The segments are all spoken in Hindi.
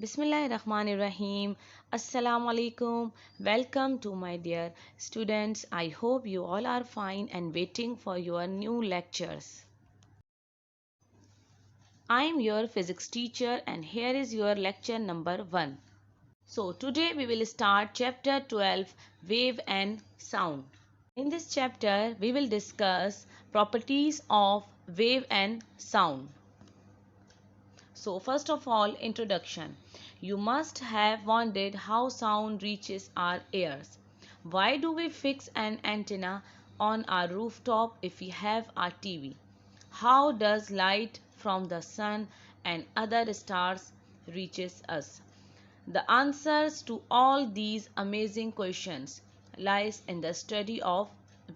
Bismillahirrahmanirrahim. Assalamu alaikum. Welcome to my dear students. I hope you all are fine and waiting for your new lectures. I am your physics teacher and here is your lecture number 1. So today we will start chapter 12, Wave and Sound. In this chapter we will discuss properties of wave and sound. So first of all, introduction. You must have wondered how sound reaches our ears. Why do we fix an antenna on our rooftop if we have our TV? How does light from the sun and other stars reaches us? The answers to all these amazing questions lies in the study of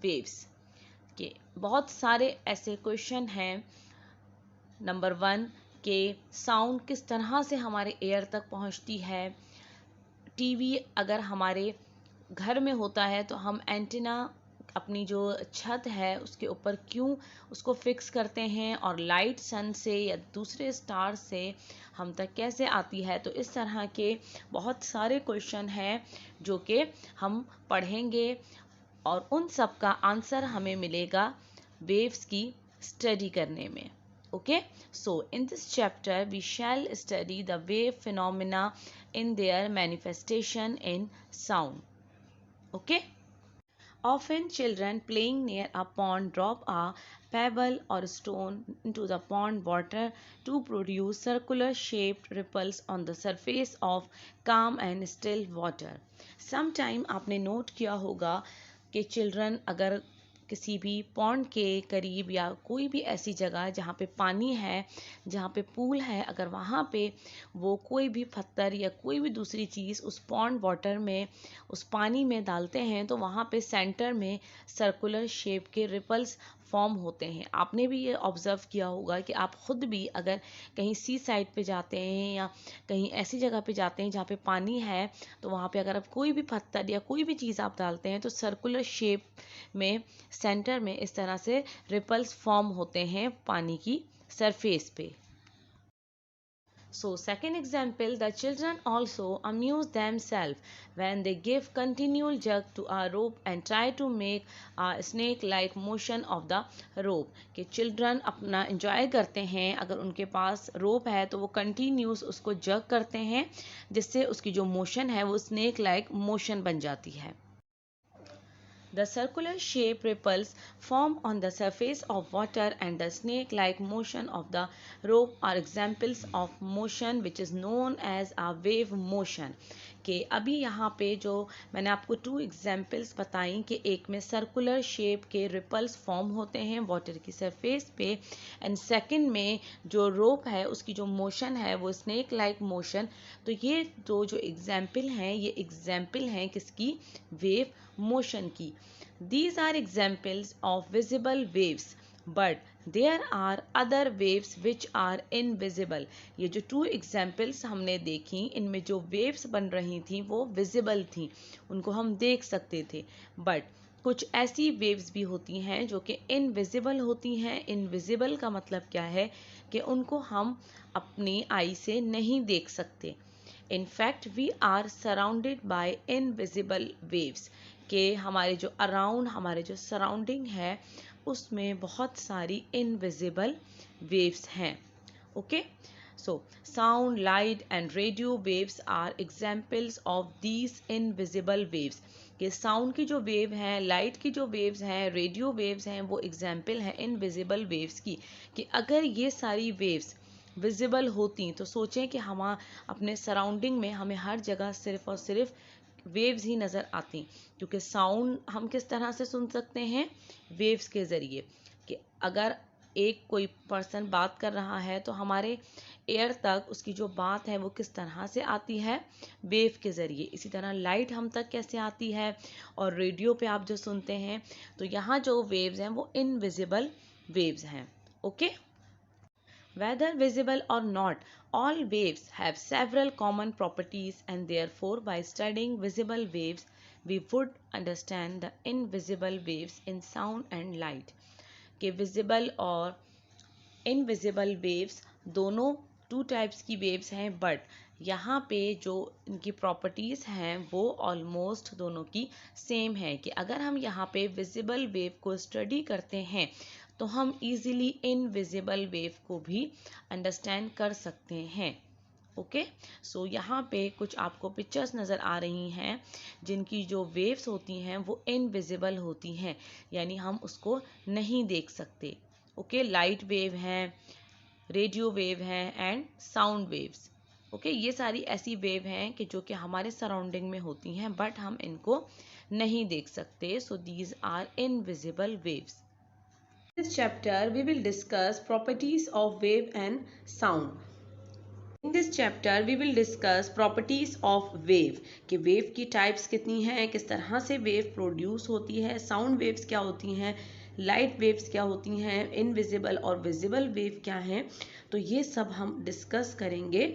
waves. के बहुत सारे ऐसे क्वेश्चन हैं। नंबर 1 के साउंड किस तरह से हमारे एयर तक पहुंचती है। टीवी अगर हमारे घर में होता है तो हम एंटीना अपनी जो छत है उसके ऊपर क्यों उसको फिक्स करते हैं और लाइट सन से या दूसरे स्टार से हम तक कैसे आती है। तो इस तरह के बहुत सारे क्वेश्चन हैं जो कि हम पढ़ेंगे और उन सब का आंसर हमें मिलेगा वेव्स की स्टडी करने में। Okay, so in this chapter we shall study the wave phenomena in their manifestation in sound. Okay, often children playing near a pond drop a pebble or stone into the pond water to produce circular shaped ripples on the surface of calm and still water. Sometime आपने नोट किया होगा कि चिल्ड्रन अगर किसी भी पॉन्ड के करीब या कोई भी ऐसी जगह जहाँ पे पानी है, जहाँ पे पूल है, अगर वहाँ पे वो कोई भी पत्थर या कोई भी दूसरी चीज़ उस पॉन्ड वाटर में उस पानी में डालते हैं तो वहाँ पे सेंटर में सर्कुलर शेप के रिपल्स फॉर्म होते हैं। आपने भी ये ऑब्ज़र्व किया होगा कि आप ख़ुद भी अगर कहीं सी साइड पे जाते हैं या कहीं ऐसी जगह पे जाते हैं जहाँ पे पानी है तो वहाँ पे अगर आप कोई भी पत्थर या कोई भी चीज़ आप डालते हैं तो सर्कुलर शेप में सेंटर में इस तरह से रिपल्स फॉर्म होते हैं पानी की सरफेस पे। So second example, the children also amuse themselves when they give continual jerk to a rope and try to make a snake like motion of the rope. कि children अपना enjoy करते हैं, अगर उनके पास rope है तो वो continuous उसको jerk करते हैं जिससे उसकी जो motion है वो snake like motion बन जाती है। The circular shape ripples form on the surface of water and the snake-like motion of the rope are examples of motion which is known as a wave motion. कि अभी यहाँ पे जो मैंने आपको 2 एग्जाम्पल्स बताई कि एक में सर्कुलर शेप के रिपल्स फॉर्म होते हैं वाटर की सरफेस पे एंड सेकंड में जो रोप है उसकी जो मोशन है वो स्नेक लाइक मोशन। तो ये जो एग्जाम्पल हैं ये एग्जाम्पल हैं किसकी, वेव मोशन की। These are examples of visible waves but there are other waves which are invisible. ये जो 2 examples हमने देखी इनमें जो waves बन रही थी वो visible थी, उनको हम देख सकते थे। but कुछ ऐसी waves भी होती हैं जो कि invisible होती हैं। invisible का मतलब क्या है कि उनको हम अपनी आई से नहीं देख सकते। In fact, we are surrounded by invisible waves. कि हमारे जो अराउंड हमारे जो सराउंडिंग है उसमें बहुत सारी इनविजिबल वेव्स हैं। Okay, so sound, light and radio waves are examples of these invisible waves. कि साउंड की जो वेव है, लाइट की जो वेव्स हैं, रेडियो वेव्स हैं, वो एग्जाम्पल हैं इनविजिबल वेव्स की। कि अगर ये सारी वेव्स विजिबल होती तो सोचें कि हम अपने सराउंडिंग में हमें हर जगह सिर्फ और सिर्फ वेव्स ही नज़र आती, क्योंकि साउंड हम किस तरह से सुन सकते हैं, वेव्स के ज़रिए। कि अगर एक कोई पर्सन बात कर रहा है तो हमारे एयर तक उसकी जो बात है वो किस तरह से आती है, वेव के ज़रिए। इसी तरह लाइट हम तक कैसे आती है और रेडियो पे आप जो सुनते हैं तो यहाँ जो वेव्स हैं वो इनविजिबल वेव्स हैं। Okay, whether visible or not, all waves have several common properties and therefore by studying visible waves, we would understand the invisible waves in sound and light. कि visible और invisible waves दोनों 2 types की waves हैं but यहाँ पे जो इनकी प्रॉपर्टीज़ हैं वो ऑलमोस्ट दोनों की सेम है कि अगर हम यहाँ पे विजिबल वेव को स्टडी करते हैं तो हम इजीली इनविजिबल वेव को भी अंडरस्टैंड कर सकते हैं। ओके, सो यहाँ पे कुछ आपको पिक्चर्स नज़र आ रही हैं जिनकी जो वेव्स होती हैं वो इनविजिबल होती हैं, यानी हम उसको नहीं देख सकते। ओके, लाइट वेव हैं, रेडियो वेव हैं एंड साउंड वेव्स। ओके, ये सारी ऐसी वेव हैं कि जो कि हमारे सराउंडिंग में होती हैं बट हम इनको नहीं देख सकते। So these are invisible waves. In this chapter we will discuss properties of wave and sound. In this chapter we will discuss properties of wave कि wave की types कितनी हैं, किस तरह से wave produce होती है, sound waves क्या होती हैं, light waves क्या होती हैं, invisible और visible wave क्या हैं, तो ये सब हम discuss करेंगे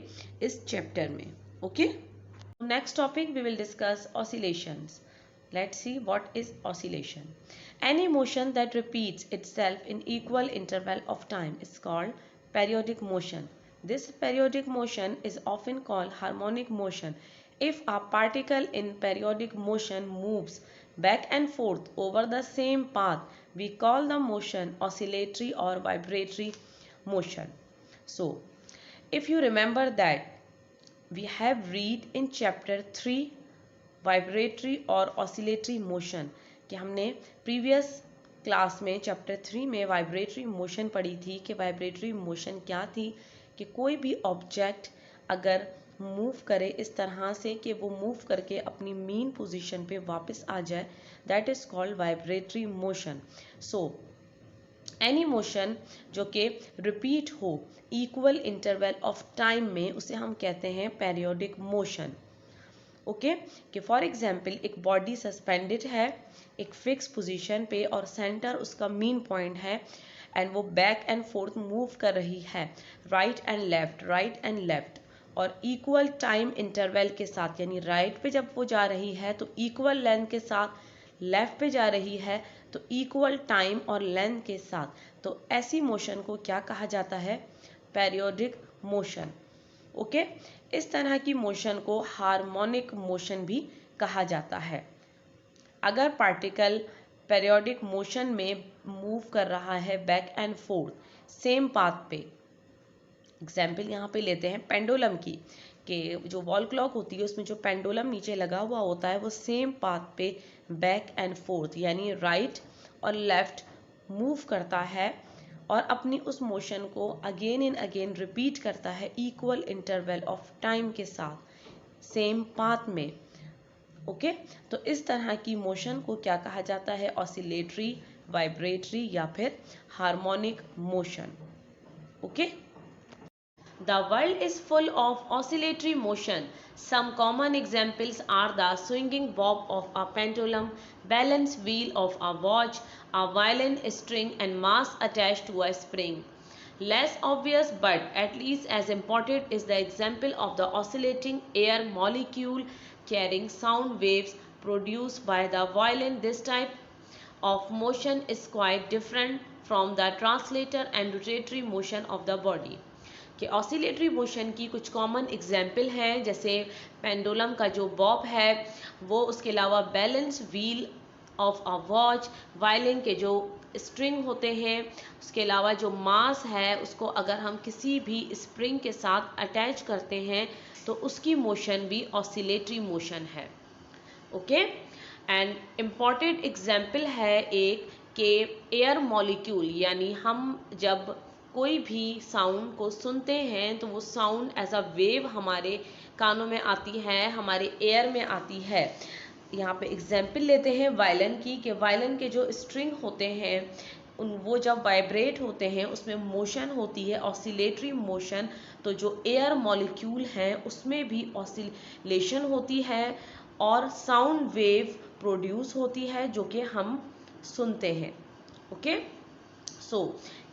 इस chapter में। Okay? Next topic we will discuss oscillations. Let's see what is oscillation. Any motion that repeats itself in equal interval of time is called periodic motion. This periodic motion is often called harmonic motion. If a particle in periodic motion moves back and forth over the same path, we call the motion oscillatory or vibratory motion. So, if you remember that we have read in chapter 3 vibratory और ऑसिलेटरी मोशन कि हमने प्रीवियस क्लास में चैप्टर 3 में वाइब्रेटरी मोशन पढ़ी थी कि वाइब्रेटरी मोशन क्या थी कि कोई भी ऑब्जेक्ट अगर मूव करे इस तरह से कि वो मूव करके अपनी मीन पोजीशन पे वापस आ जाए, that is called vibratory motion. So any motion जो कि रिपीट हो इक्वल इंटरवल ऑफ टाइम में उसे हम कहते हैं पेरियोडिक मोशन। ओके, कि फॉर एग्जाम्पल एक बॉडी सस्पेंडेड है एक फिक्स पोजीशन पे और सेंटर उसका मीन पॉइंट है एंड वो बैक एंड फोर्थ मूव कर रही है राइट एंड लेफ्ट और इक्वल टाइम इंटरवल के साथ, यानी राइट पे जब वो जा रही है तो इक्वल लेंथ के साथ, लेफ्ट पे जा रही है तो इक्वल टाइम और लेंथ के साथ, तो ऐसी मोशन को क्या कहा जाता है? Periodic motion. ओके, इस तरह की मोशन को हार्मोनिक मोशन भी कहा जाता है। अगर पार्टिकल पेरियोडिक मोशन में मूव कर रहा है back and fourth same path पे, एग्जाम्पल यहाँ पे लेते हैं पेंडुलम की कि जो वॉल क्लॉक होती है उसमें जो पेंडुलम नीचे लगा हुआ होता है वो सेम पाथ पे बैक एंड फोर्थ यानी राइट और लेफ्ट मूव करता है और अपनी उस मोशन को अगेन एंड अगेन रिपीट करता है इक्वल इंटरवल ऑफ टाइम के साथ सेम पाथ में। ओके, तो इस तरह की मोशन को क्या कहा जाता है? ऑसिलेटरी, वाइब्रेटरी या फिर harmonic motion. Okay, the world is full of oscillatory motion. Some common examples are the swinging bob of a pendulum, balance wheel of a watch, a violin string and mass attached to a spring. Less obvious but at least as important is the example of the oscillating air molecule carrying sound waves produced by the violin. This type of motion is quite different from the translator and rotatory motion of the body. कि ऑसिलेटरी मोशन की कुछ कॉमन एग्जाम्पल हैं, जैसे पेंडुलम का जो बॉब है वो, उसके अलावा balance wheel of a watch, violin के जो स्ट्रिंग होते हैं, उसके अलावा जो मास है उसको अगर हम किसी भी स्प्रिंग के साथ अटैच करते हैं तो उसकी मोशन भी ऑसिलेटरी मोशन है। ओके, एंड इम्पॉर्टेंट एग्जाम्पल है एक के एयर मॉलिक्यूल, यानी हम जब कोई भी साउंड को सुनते हैं तो वो साउंड एज अ वेव हमारे कानों में आती है, हमारे एयर में आती है। यहाँ पे एग्जाम्पल लेते हैं वायलिन की कि वायलिन के जो स्ट्रिंग होते हैं वो जब वाइब्रेट होते हैं उसमें मोशन होती है ऑसिलेटरी मोशन, तो जो एयर मॉलिक्यूल हैं उसमें भी ऑसिलेशन होती है और साउंड वेव प्रोड्यूस होती है जो कि हम सुनते हैं। ओके, सो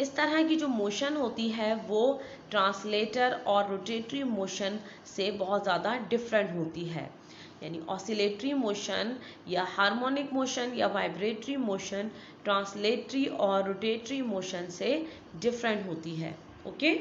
इस तरह की जो मोशन होती है वो ट्रांसलेटर और रोटेटरी मोशन से बहुत ज़्यादा डिफरेंट होती है, यानी ऑसिलेटरी मोशन या हार्मोनिक मोशन या वाइब्रेटरी मोशन ट्रांसलेटरी और रोटेटरी मोशन से डिफरेंट होती है। Okay,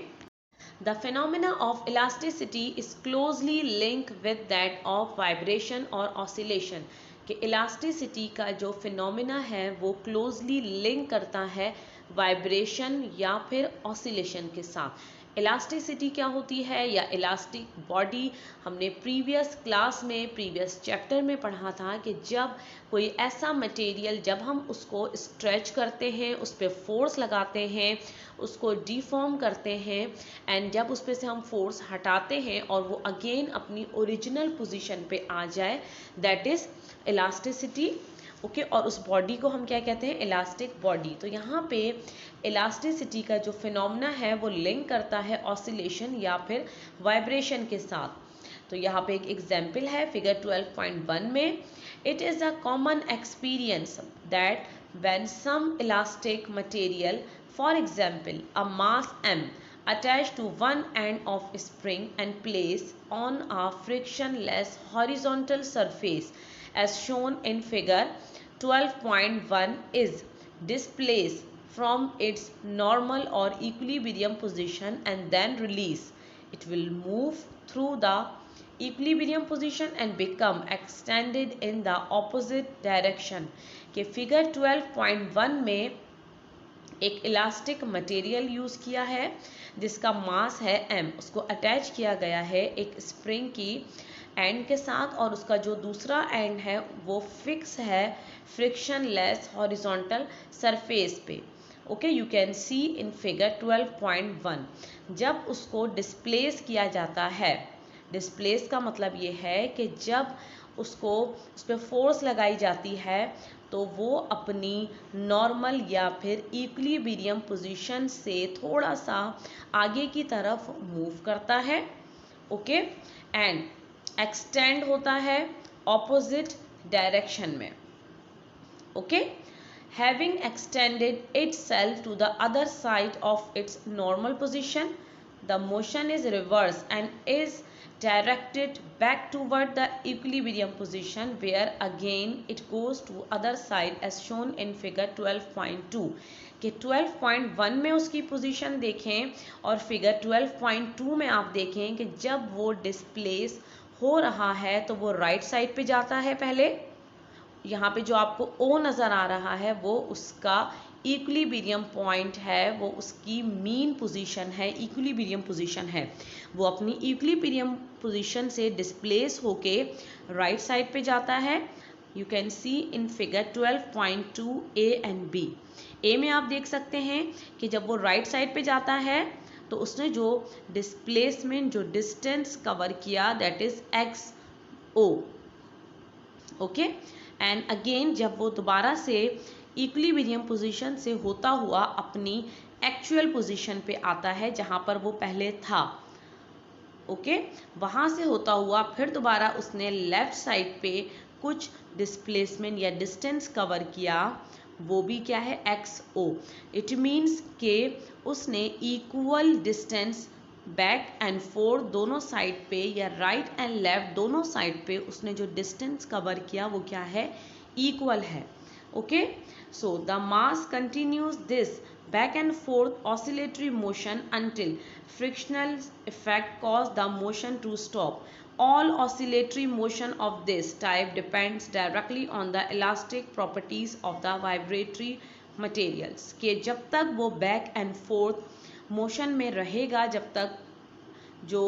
The phenomena of elasticity is closely linked with that of vibration or oscillation. कि इलास्टिसिटी का जो फिनोमिना है वो क्लोजली लिंक करता है वाइब्रेशन या फिर ऑसिलेशन के साथ। इलास्टिसिटी क्या होती है या इलास्टिक बॉडी, हमने प्रीवियस क्लास में प्रीवियस चैप्टर में पढ़ा था कि जब कोई ऐसा मटेरियल जब हम उसको स्ट्रेच करते हैं, उस पर फोर्स लगाते हैं, उसको डिफॉर्म करते हैं एंड जब उस पर से हम फोर्स हटाते हैं और वो अगेन अपनी ओरिजिनल पोजीशन पे आ जाए, दैट इज इलास्टिसिटी। ओके, और उस बॉडी को हम क्या कहते हैं? Elastic body. तो यहाँ पे इलास्टिसिटी का जो फिनोमेना है वो लिंक करता है ऑसिलेशन या फिर वाइब्रेशन के साथ। तो यहाँ पे एक एग्जाम्पल है फिगर 12.1 में, it is a common experience that when some elastic material, for example a mass m attached to one end of a spring and placed on a frictionless horizontal surface as shown in figure 12.1 is displaced from its normal or equilibrium position and then release. It will move through the equilibrium position and become extended in the opposite direction. कि फिगर 12.1 में एक इलास्टिक मटेरियल यूज किया है जिसका मास है m, उसको अटैच किया गया है एक स्प्रिंग की एंड के साथ और उसका जो दूसरा एंड है वो फिक्स है फ्रिक्शनलेस हॉरिजॉन्टल सरफेस पे। Okay, you can see in figure 12.1। जब उसको डिस्प्लेस किया जाता है, डिस्प्लेस का मतलब ये है कि जब उसको उस पर फोर्स लगाई जाती है तो वो अपनी नॉर्मल या फिर इक्विलिब्रियम पोजीशन से थोड़ा सा आगे की तरफ मूव करता है। ओके, एंड एक्सटेंड होता है ऑपोजिट डायरेक्शन में। Okay, having extended itself to the other side of its normal position, the motion is reversed and is directed back toward the equilibrium position where again it goes to other side as shown in figure 12.2। कि 12.1 में उसकी पोजीशन देखें और फिगर 12.2 में आप देखें कि जब वो डिस्प्लेस हो रहा है तो वो राइट साइड पे जाता है। पहले यहाँ पे जो आपको O नज़र आ रहा है वो उसका इक्विलिब्रियम पॉइंट है, वो उसकी मीन पोजीशन है, इक्विलिब्रियम पोजीशन है। वो अपनी इक्विलिब्रियम पोजीशन से डिस्प्लेस होके राइट साइड पे जाता है। You can see in figure 12.2 A and B। ए में आप देख सकते हैं कि जब वो राइट साइड पे जाता है तो उसने जो डिस्प्लेसमेंट, जो डिस्टेंस कवर किया that is XO। Okay, and again जब वो दोबारा से इक्विलिब्रियम पोजीशन से होता हुआ अपनी एक्चुअल पोजीशन पे आता है जहाँ पर वो पहले था। ओके, वहाँ से होता हुआ फिर दोबारा उसने लेफ्ट साइड पे कुछ डिस्प्लेसमेंट या डिस्टेंस कवर किया, वो भी क्या है? XO। इट मीन्स के उसने equal distance back and fourth दोनों साइड पे या राइट एंड लेफ्ट दोनों साइड पे उसने जो डिस्टेंस कवर किया वो क्या है? इक्वल है। Okay, so the mass continues this back and forth oscillatory motion until frictional effect cause the motion to stop. All oscillatory motion of this type depends directly on the elastic properties of the vibratory materials। कि जब तक वो बैक एंड फोर्थ मोशन में रहेगा, जब तक जो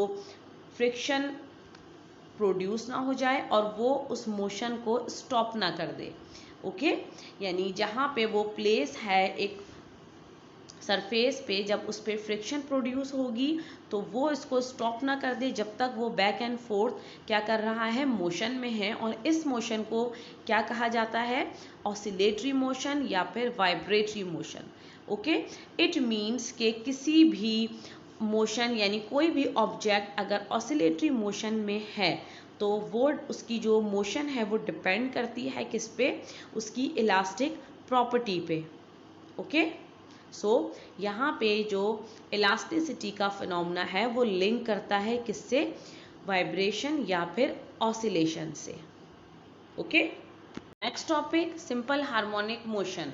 फ्रिक्शन प्रोड्यूस ना हो जाए और वो उस मोशन को स्टॉप ना कर दे। ओके, यानी जहाँ पे वो प्लेस है एक सरफेस पे, जब उस पर फ्रिक्शन प्रोड्यूस होगी तो वो इसको स्टॉप ना कर दे जब तक वो बैक एंड फोर्थ क्या कर रहा है? मोशन में है। और इस मोशन को क्या कहा जाता है? ऑसिलेटरी मोशन या फिर vibratory motion. Okay, it means के किसी भी मोशन यानी कोई भी ऑब्जेक्ट अगर ऑसिलेटरी मोशन में है तो वो उसकी जो मोशन है वो डिपेंड करती है किस पे? उसकी इलास्टिक प्रॉपर्टी पे। ओके, सो यहाँ पे जो इलास्टिसिटी का फिनोमेना है वो लिंक करता है किससे? वाइब्रेशन या फिर ऑसिलेशन से। Okay, next topic simple harmonic motion.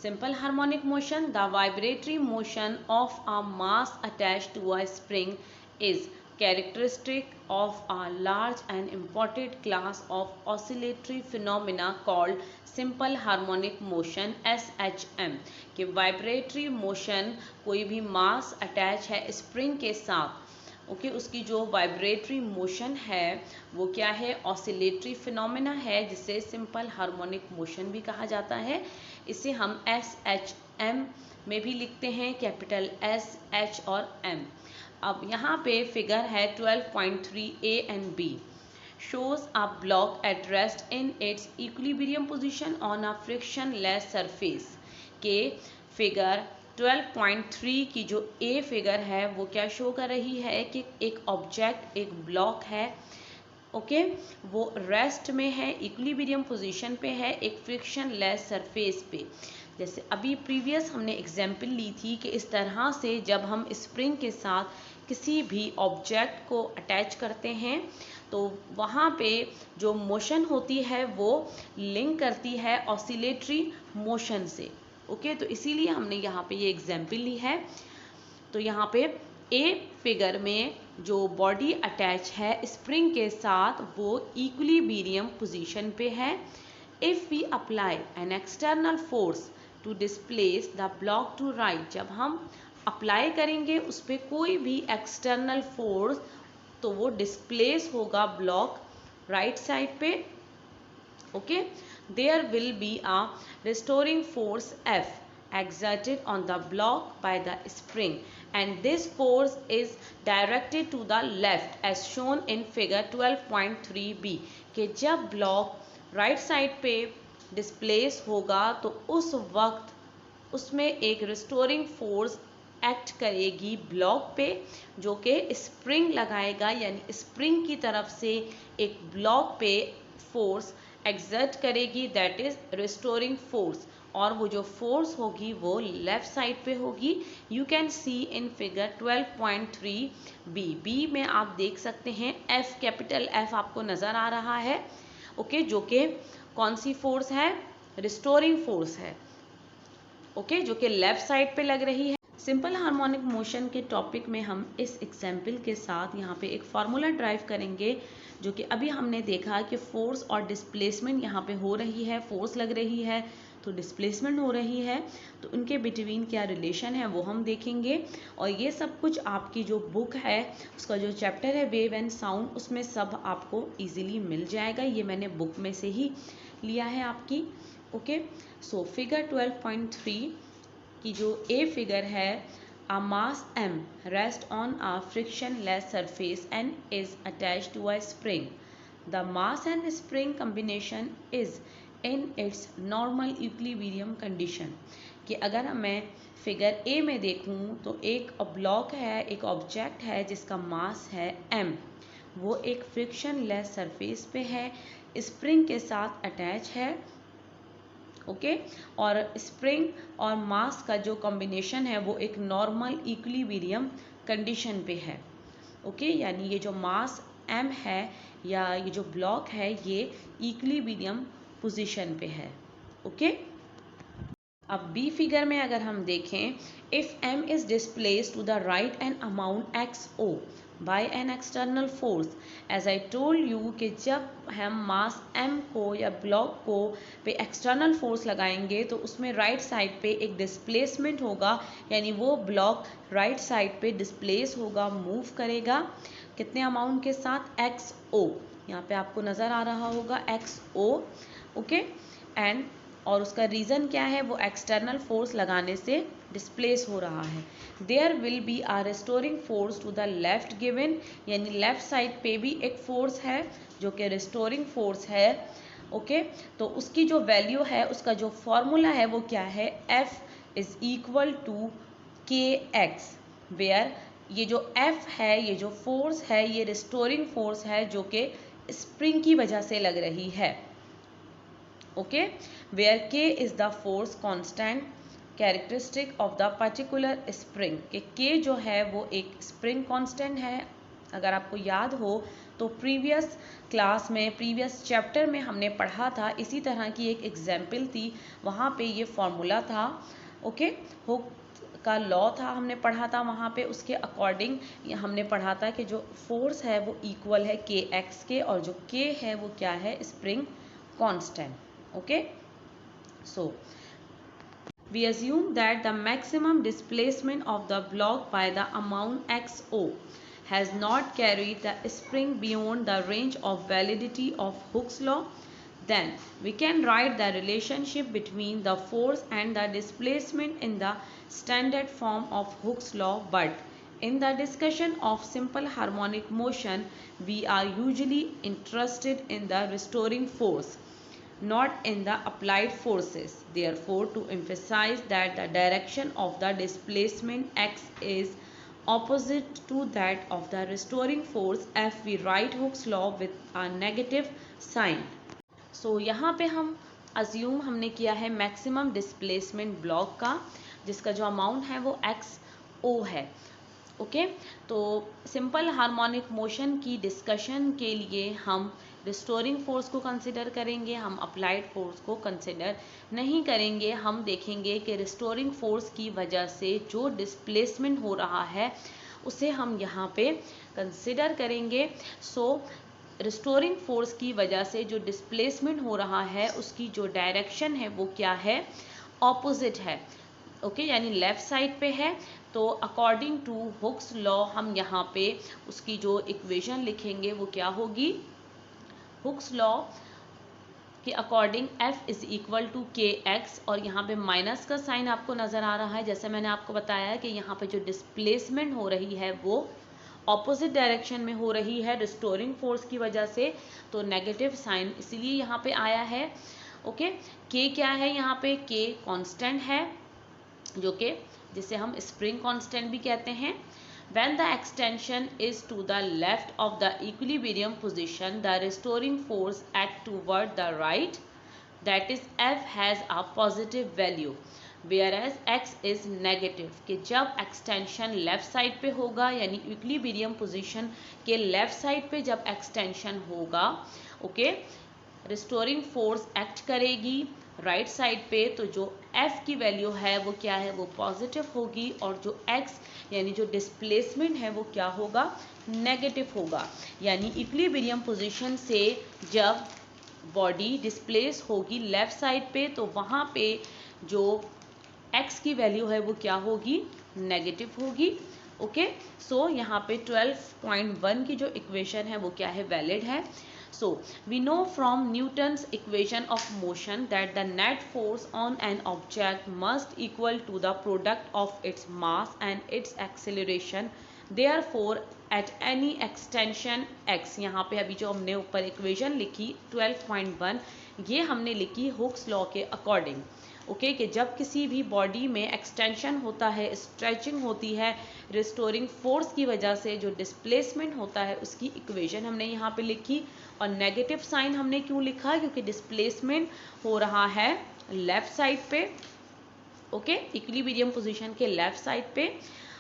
Simple harmonic motion, the vibratory motion of a mass attached to a spring, is characteristic of a large and important class of oscillatory phenomena called simple harmonic motion SHM. कि vibratory motion कोई भी mass attach है spring के साथ, ओके उसकी जो वाइब्रेटरी मोशन है वो क्या है, ऑसिलेटरी फिनोमेना है, जिसे सिंपल हार्मोनिक मोशन भी कहा जाता है। इसे हम SHM में भी लिखते हैं, कैपिटल S, H और M। अब यहाँ पे फिगर है 12.3 A and B। shows a block at rest in its equilibrium position on a frictionless surface। के फिगर 12.3 की जो ए फिगर है वो क्या शो कर रही है कि एक ऑब्जेक्ट, एक ब्लॉक है, ओके वो रेस्ट में है, इक्विलिब्रियम पोजीशन पे है, एक फ्रिक्शन लेस सरफेस पे। जैसे अभी प्रीवियस हमने एग्जांपल ली थी कि इस तरह से जब हम स्प्रिंग के साथ किसी भी ऑब्जेक्ट को अटैच करते हैं तो वहाँ पे जो मोशन होती है वो लिंक करती है ऑसिलेटरी मोशन से, ओके तो इसीलिए हमने यहाँ पे ये एग्जाम्पल ली है। तो यहाँ पे ए फिगर में जो बॉडी अटैच है स्प्रिंग के साथ वो इक्विलिब्रियम पोजीशन पे है। If we apply an external force to displace the block to right, जब हम अप्लाई करेंगे उस पर कोई भी एक्सटर्नल फोर्स तो वो डिस्प्लेस होगा ब्लॉक राइट साइड पे, okay there will be a restoring force F exerted on the block by the spring and this force is directed to the left as shown in figure 12.3b कि जब ब्लॉक राइट साइड पे डिस्प्लेस होगा तो उस वक्त उसमें एक रिस्टोरिंग फोर्स एक्ट करेगी ब्लॉक पे, जो कि स्प्रिंग लगाएगा, यानी स्प्रिंग की तरफ से एक ब्लॉक पे फोर्स एक्सर्ट करेगी, दैट इज रिस्टोरिंग फोर्स। और वो जो फोर्स होगी वो लेफ्ट साइड पे होगी। You can see in figure 12.3 B में आप देख सकते हैं एफ, कैपिटल एफ आपको नज़र आ रहा है, ओके जो कि कौन सी फोर्स है, रिस्टोरिंग फोर्स है, ओके जो कि लेफ्ट साइड पे लग रही है। सिंपल हार्मोनिक मोशन के टॉपिक में हम इस एग्जाम्पल के साथ यहाँ पे एक फार्मूला ड्राइव करेंगे, जो कि अभी हमने देखा कि फोर्स और डिस्प्लेसमेंट यहाँ पे हो रही है, फोर्स लग रही है तो डिस्प्लेसमेंट हो रही है, तो उनके बिटवीन क्या रिलेशन है वो हम देखेंगे। और ये सब कुछ आपकी जो बुक है उसका जो चैप्टर है वेव एंड साउंड, उसमें सब आपको ईजिली मिल जाएगा, ये मैंने बुक में से ही लिया है आपकी, ओके। सो फिगर 12.3 की जो ए फिगर है, a mass m rests on a frictionless surface and is attached to a spring. The mass and spring combination is in its normal equilibrium condition। कि अगर मैं फिगर ए में देखूं तो एक ब्लॉक है, एक ऑब्जेक्ट है जिसका मास है m, वो एक फ्रिक्शनलेस सरफेस पे है, स्प्रिंग के साथ अटैच है, ओके और स्प्रिंग और मास का जो कॉम्बिनेशन है वो एक नॉर्मल इक्विलिब्रियम कंडीशन पे है, ओके यानी ये जो मास m है या ये जो ब्लॉक है ये इक्विलिब्रियम पोजीशन पे है, ओके। अब बी फिगर में अगर हम देखें, if m is displaced to the right an amount xo by an external force, as I told you कि जब हम मास m को या ब्लॉक को पे एक्सटर्नल फोर्स लगाएंगे तो उसमें राइट साइड पे एक डिस्प्लेसमेंट होगा, यानी वो ब्लॉक राइट साइड पे डिस्प्लेस होगा, मूव करेगा, कितने अमाउंट के साथ, xo, यहाँ पे आपको नज़र आ रहा होगा xo, ओके एंड और उसका रीज़न क्या है, वो एक्सटर्नल फोर्स लगाने से डिस्प्लेस हो रहा है। There will be a restoring force to the left given, यानी लेफ्ट साइड पे भी एक फोर्स है जो कि रिस्टोरिंग फोर्स है, ओके तो उसकी जो वैल्यू है, उसका जो फॉर्मूला है वो क्या है, F is equal to KX, where ये जो F है, ये जो फोर्स है, ये रिस्टोरिंग फोर्स है जो कि स्प्रिंग की वजह से लग रही है, okay where K is the force constant characteristic of the particular spring, कि K जो है वो एक स्प्रिंग कांस्टेंट है, अगर आपको याद हो तो प्रीवियस क्लास में, प्रीवियस चैप्टर में हमने पढ़ा था, इसी तरह की एक एग्जाम्पल थी, वहाँ पे ये फॉर्मूला था। ओके, हुक का लॉ था, हमने पढ़ा था वहाँ पे। उसके अकॉर्डिंग हमने पढ़ा था कि जो फोर्स है वो इक्वल है के एक्स के, और जो के है वो क्या है, spring constant. Okay, so we assume that the maximum displacement of the block by the amount xo has not carried the spring beyond the range of validity of Hooke's law. Then we can write the relationship between the force and the displacement in the standard form of Hooke's law, but in the discussion of simple harmonic motion, we are usually interested in the restoring force, not in the applied forces. Therefore, to emphasize that the direction of the displacement x is opposite to that of the restoring force F, we write Hooke's law with a negative sign. So यहाँ पे हम assume हमने किया है maximum displacement block का, जिसका जो अमाउंट है वो XO है। ओके, तो सिंपल हार्मोनिक मोशन की डिस्कशन के लिए हम रिस्टोरिंग फोर्स को कंसिडर करेंगे, हम अप्लाइड फोर्स को कंसिडर नहीं करेंगे। हम देखेंगे कि रिस्टोरिंग फोर्स की वजह से जो डिस्प्लेसमेंट हो रहा है उसे हम यहाँ पे कंसिडर करेंगे। सो रिस्टोरिंग फोर्स की वजह से जो डिस्प्लेसमेंट हो रहा है उसकी जो डायरेक्शन है वो क्या है, ऑपोजिट है। ओके, यानी लेफ्ट साइड पे है। तो अकॉर्डिंग टू हुक्स लॉ हम यहाँ पे उसकी जो इक्वेशन लिखेंगे वो क्या होगी, हुक्स लॉ के according F is equal to K X, और यहाँ पे माइनस का साइन आपको नज़र आ रहा है। जैसे मैंने आपको बताया कि यहाँ पे जो डिस्प्लेसमेंट हो रही है वो ऑपोजिट डायरेक्शन में हो रही है रिस्टोरिंग फोर्स की वजह से, तो नेगेटिव साइन इसीलिए यहाँ पे आया है। ओके, के क्या है यहाँ पे, के कांस्टेंट है, जो कि जिसे हम स्प्रिंग कांस्टेंट भी कहते हैं। When the extension is to the left of the equilibrium position, the restoring force act toward the right, that is F has a positive value, whereas X is negative। कि जब एक्सटेंशन लेफ्ट साइड पे होगा, यानी इक्विलिब्रियम पोजीशन के लेफ्ट साइड पे जब एक्सटेंशन होगा, ओके, रिस्टोरिंग फोर्स एक्ट करेगी राइट साइड पे, तो जो F की वैल्यू है वो क्या है, वो पॉजिटिव होगी, और जो X यानी जो डिस्प्लेसमेंट है वो क्या होगा, नेगेटिव होगा। यानी इक्विलिब्रियम पोजीशन से जब बॉडी डिस्प्लेस होगी लेफ्ट साइड पे, तो वहाँ पे जो X की वैल्यू है वो क्या होगी, नेगेटिव होगी। ओके, सो यहाँ पे 12.1 की जो इक्वेशन है वो क्या है, वैलिड है। So, we know from Newton's equation of motion that the net force on an object must equal to the product of its mass and its acceleration. Therefore, at any extension x, यहाँ पे अभी जो हमने ऊपर इक्वेशन लिखी 12.1, ये हमने लिखी हुक्स लॉ के अकॉर्डिंग। ओके, कि जब किसी भी बॉडी में एक्सटेंशन होता है, स्ट्रेचिंग होती है, रिस्टोरिंग फोर्स की वजह से जो डिस्प्लेसमेंट होता है उसकी इक्वेशन हमने यहाँ पे लिखी। और नेगेटिव साइन हमने क्यों लिखा, क्योंकि डिस्प्लेसमेंट हो रहा है लेफ्ट साइड पे, ओके, इक्विलिब्रियम पोजीशन के लेफ्ट साइड पे।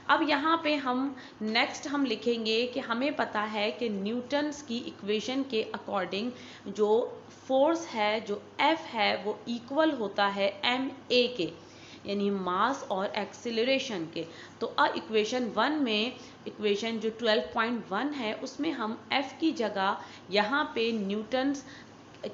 अब यहाँ पे हम नेक्स्ट हम लिखेंगे कि हमें पता है कि न्यूटन्स की इक्वेशन के अकॉर्डिंग जो फोर्स है, जो F है, वो इक्वल होता है ma के, यानी मास और एक्सेलरेशन के। तो इक्वेशन 1 में, इक्वेशन जो 12.1 है उसमें हम F की जगह यहाँ पे न्यूटन्स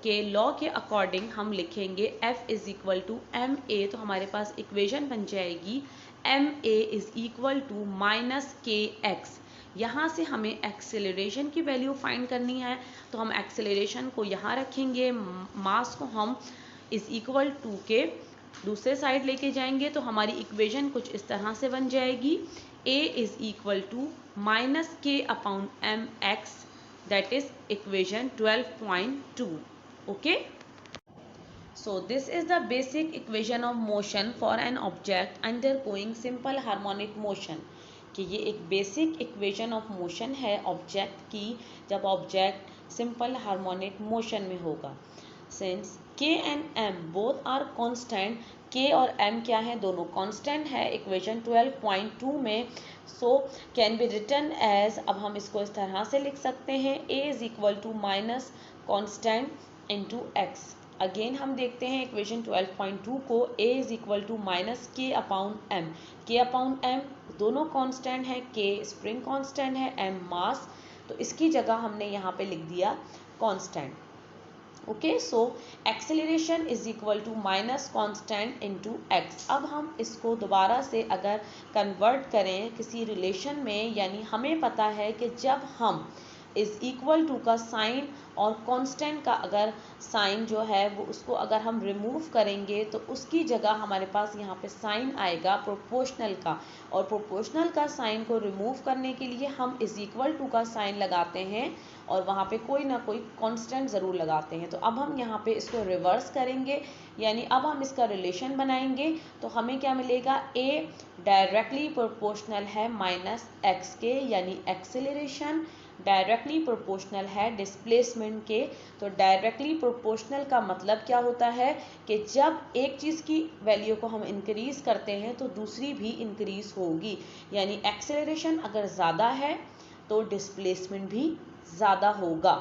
के लॉ के अकॉर्डिंग हम लिखेंगे F is equal to ma। तो हमारे पास इक्वेशन बन जाएगी ma is equal to minus K X. यहाँ से हमें एक्सेलरेशन की वैल्यू फाइंड करनी है, तो हम एक्सेलरेशन को यहाँ रखेंगे, मास को हम इज इक्वल टू के दूसरे साइड लेके जाएंगे, तो हमारी इक्वेशन कुछ इस तरह से बन जाएगी, a is equal to minus k upon m x, that is equation 12.2। Okay, so this is the basic equation of motion for an object undergoing simple harmonic motion। कि ये एक बेसिक इक्वेशन ऑफ मोशन है ऑब्जेक्ट की, जब ऑब्जेक्ट सिंपल हार्मोनिक मोशन में होगा। Since k and m both are constant, k और m क्या है, दोनों कांस्टेंट है इक्वेशन 12.2 में। So can be written as, अब हम इसको इस तरह से लिख सकते हैं, a is equal to minus constant into x। Again हम देखते हैं इक्वेशन 12.2 को, a is equal to minus k upon m। k upon m दोनों कांस्टेंट है, k स्प्रिंग कांस्टेंट है, m मास, तो इसकी जगह हमने यहाँ पे लिख दिया constant. Okay, so acceleration is equal to minus constant into x। अब हम इसको दोबारा से अगर कन्वर्ट करें किसी रिलेशन में, यानी हमें पता है कि जब हम इज इक्वल टू का साइन और कांस्टेंट का अगर साइन जो है वो उसको अगर हम रिमूव करेंगे तो उसकी जगह हमारे पास यहाँ पे साइन आएगा प्रोपोर्शनल का, और प्रोपोर्शनल का साइन को रिमूव करने के लिए हम इज इक्वल टू का साइन लगाते हैं और वहाँ पे कोई ना कोई कांस्टेंट ज़रूर लगाते हैं। तो अब हम यहाँ पे इसको रिवर्स करेंगे, यानी अब हम इसका रिलेशन बनाएंगे तो हमें क्या मिलेगा, a डायरेक्टली प्रोपोर्शनल है माइनस एक्स के, यानी एक्सेलरेशन डायरेक्टली प्रोपोर्शनल है डिस्प्लेसमेंट के। तो डायरेक्टली प्रोपोर्शनल का मतलब क्या होता है कि जब एक चीज़ की वैल्यू को हम इंक्रीज करते हैं तो दूसरी भी इंक्रीज होगी, यानी एक्सेलरेशन अगर ज़्यादा है तो डिस्प्लेसमेंट भी ज़्यादा होगा।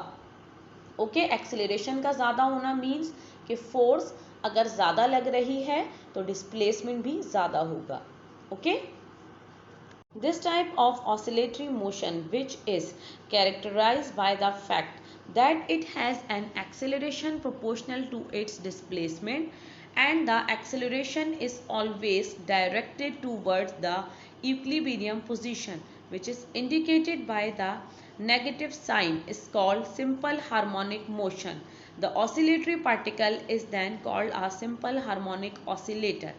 ओके, एक्सेलरेशन का ज़्यादा होना मीन्स कि फोर्स अगर ज़्यादा लग रही है तो डिस्प्लेसमेंट भी ज़्यादा होगा। Okay, this type of oscillatory motion, which is characterized by the fact that it has an acceleration proportional to its displacement and the acceleration is always directed towards the equilibrium position, which is indicated by the negative sign, is called simple harmonic motion. The oscillatory particle is then called a simple harmonic oscillator.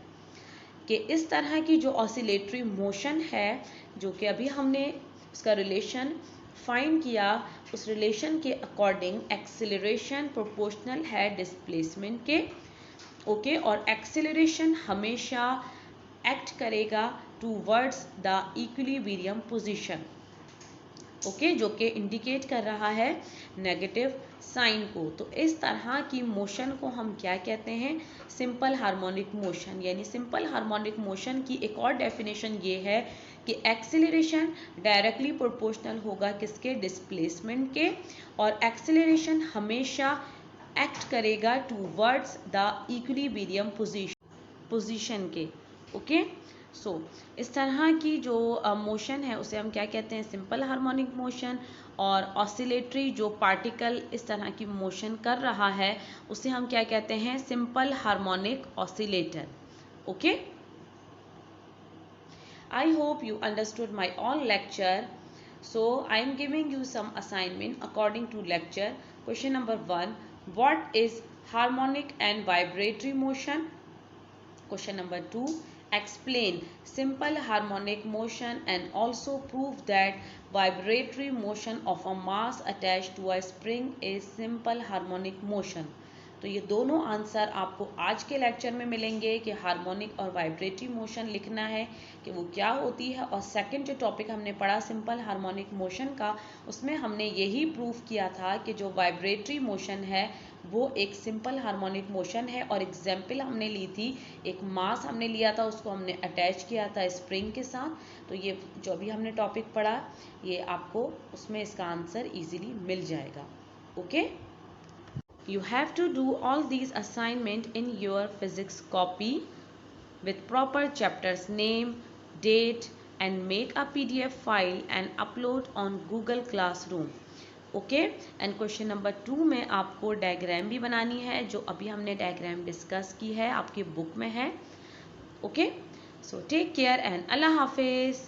कि इस तरह की जो ऑसिलेटरी मोशन है, जो कि अभी हमने उसका रिलेशन फाइंड किया, उस रिलेशन के अकॉर्डिंग एक्सेलरेशन प्रोपोर्शनल है डिस्प्लेसमेंट के। ओके, और एक्सेलरेशन हमेशा एक्ट करेगा towards the equilibrium position. Okay, जो कि इंडिकेट कर रहा है नेगेटिव साइन को। तो इस तरह की मोशन को हम क्या कहते हैं, सिंपल हार्मोनिक मोशन। यानी सिंपल हार्मोनिक मोशन की एक और डेफिनेशन ये है कि एक्सेलरेशन डायरेक्टली प्रोपोर्शनल होगा किसके, डिस्प्लेसमेंट के, और एक्सेलरेशन हमेशा एक्ट करेगा टूवर्ड्स द इक्विलिब्रियम पोजीशन के। ओके, सो इस तरह की जो मोशन है उसे हम क्या कहते हैं, सिंपल हार्मोनिक मोशन। और ऑसिलेटरी जो पार्टिकल इस तरह की मोशन कर रहा है उसे हम क्या कहते हैं, simple harmonic oscillator. Okay, I hope you understood my all lecture. So I am giving you some assignment according to lecture. Question number 1, what is harmonic and vibratory motion? Question number 2, explain simple harmonic motion and also prove that vibratory motion of a mass attached to a spring is simple harmonic motion. तो ये दोनों आंसर आपको आज के लेक्चर में मिलेंगे कि हार्मोनिक और वाइब्रेटरी मोशन लिखना है कि वो क्या होती है। और सेकंड जो टॉपिक हमने पढ़ा सिंपल हार्मोनिक मोशन का, उसमें हमने यही प्रूव किया था कि जो वाइब्रेटरी मोशन है वो एक सिंपल हार्मोनिक मोशन है। और एग्जाम्पल हमने ली थी, एक मास हमने लिया था, उसको हमने अटैच किया था स्प्रिंग के साथ। तो ये जो भी हमने टॉपिक पढ़ा ये आपको उसमें इसका आंसर इजीली मिल जाएगा। Okay, you have to do all these assignment in your physics copy with proper chapters name, date and make a PDF file and upload on Google Classroom. Okay, and question number 2 में आपको डायग्राम भी बनानी है, जो अभी हमने डायग्राम डिस्कस की है आपकी बुक में है। Okay, so take care and अल्लाह हाफिज़।